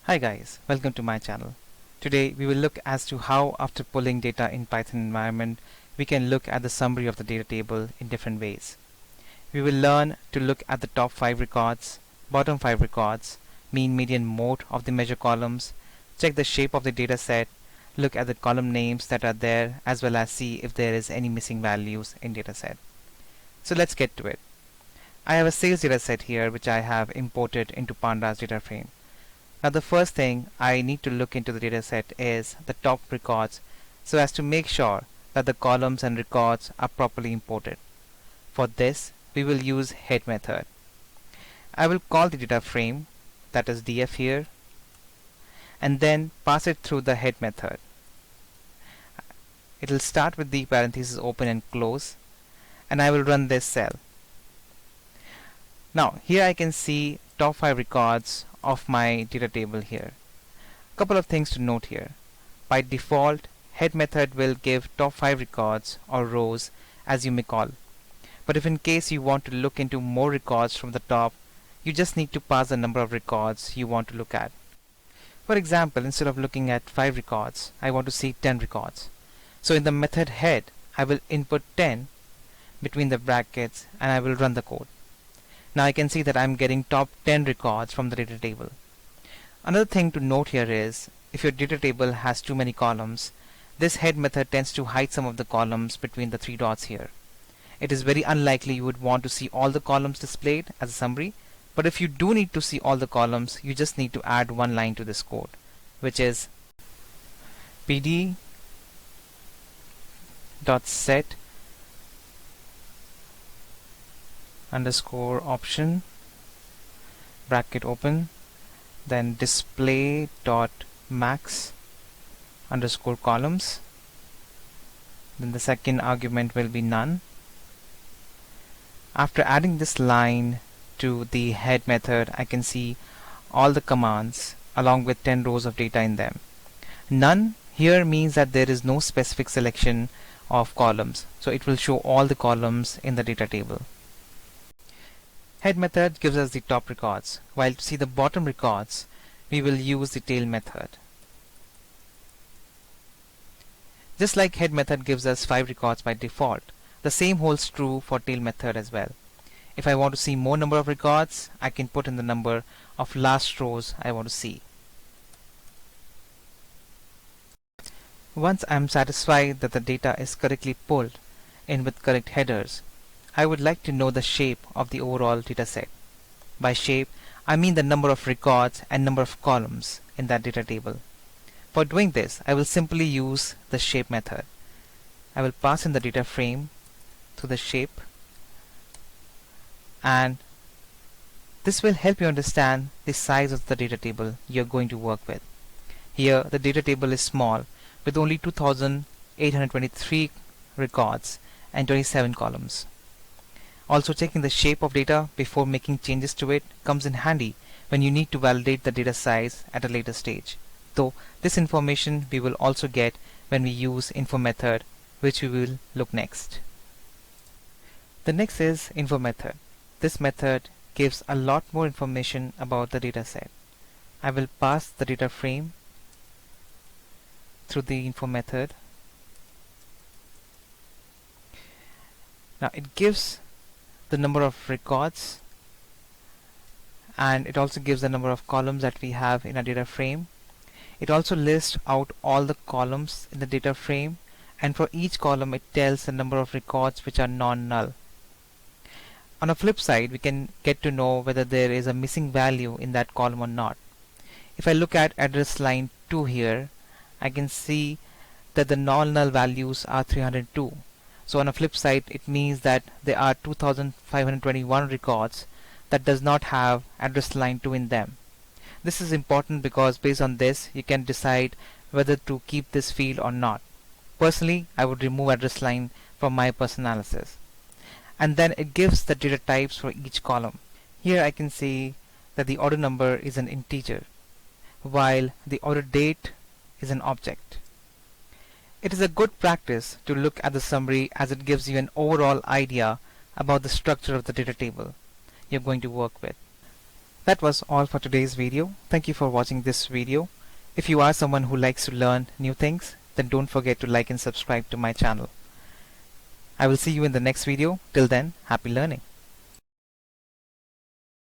Hi guys, welcome to my channel. Today we will look as to how after pulling data in Python environment we can look at the summary of the data table in different ways. We will learn to look at the top 5 records, bottom 5 records, mean, median, mode of the measure columns, check the shape of the data set, look at the column names that are there, as well as see if there is any missing values in dataset. So let's get to it. I have a sales data set here which I have imported into Pandas data frame. Now the first thing I need to look into the dataset is the top records so as to make sure that the columns and records are properly imported. For this we will use head method. I will call the data frame, that is df here, and then pass it through the head method. It will start with the parentheses open and close, and I will run this cell. Now here I can see top 5 records of my data table here. Couple of things to note here. By default, head method will give top 5 records or rows as you may call. But if in case you want to look into more records from the top, you just need to pass the number of records you want to look at. For example, instead of looking at 5 records, I want to see 10 records. So in the method head, I will input 10 between the brackets and I will run the code. Now I can see that I'm getting top 10 records from the data table. Another thing to note here is, if your data table has too many columns, this head method tends to hide some of the columns between the 3 dots here. It is very unlikely you would want to see all the columns displayed as a summary, but if you do need to see all the columns, you just need to add one line to this code, which is pd.set underscore option bracket open, then display dot max underscore columns, then the second argument will be none. After adding this line to the head method, I can see all the commands along with 10 rows of data in them. None here means that there is no specific selection of columns, so it will show all the columns in the data table. Head method gives us the top records, while to see the bottom records we will use the tail method. Just like head method gives us 5 records by default, the same holds true for tail method as well. If I want to see more number of records, I can put in the number of last rows I want to see. Once I am satisfied that the data is correctly pulled in with correct headers, I would like to know the shape of the overall data set. By shape, I mean the number of records and number of columns in that data table. For doing this, I will simply use the shape method. I will pass in the data frame to the shape, and this will help you understand the size of the data table you're going to work with. Here, the data table is small with only 2,823 records and 27 columns. Also, checking the shape of data before making changes to it comes in handy when you need to validate the data size at a later stage. Though this information we will also get when we use info method, which we will look next. The next is info method. This method gives a lot more information about the data set. I will pass the data frame through the info method. Now it gives the number of records, and it also gives the number of columns that we have in a data frame. It also lists out all the columns in the data frame, and for each column it tells the number of records which are non-null. On a flip side, we can get to know whether there is a missing value in that column or not. If I look at address line 2 here, I can see that the non-null values are 302. So on a flip side, it means that there are 2,521 records that does not have address line 2 in them. This is important because based on this, you can decide whether to keep this field or not. Personally, I would remove address line from my analysis. And then it gives the data types for each column. Here I can see that the order number is an integer, while the order date is an object. It is a good practice to look at the summary as it gives you an overall idea about the structure of the data table you're going to work with. That was all for today's video. Thank you for watching this video. If you are someone who likes to learn new things, then don't forget to like and subscribe to my channel. I will see you in the next video. Till then, happy learning.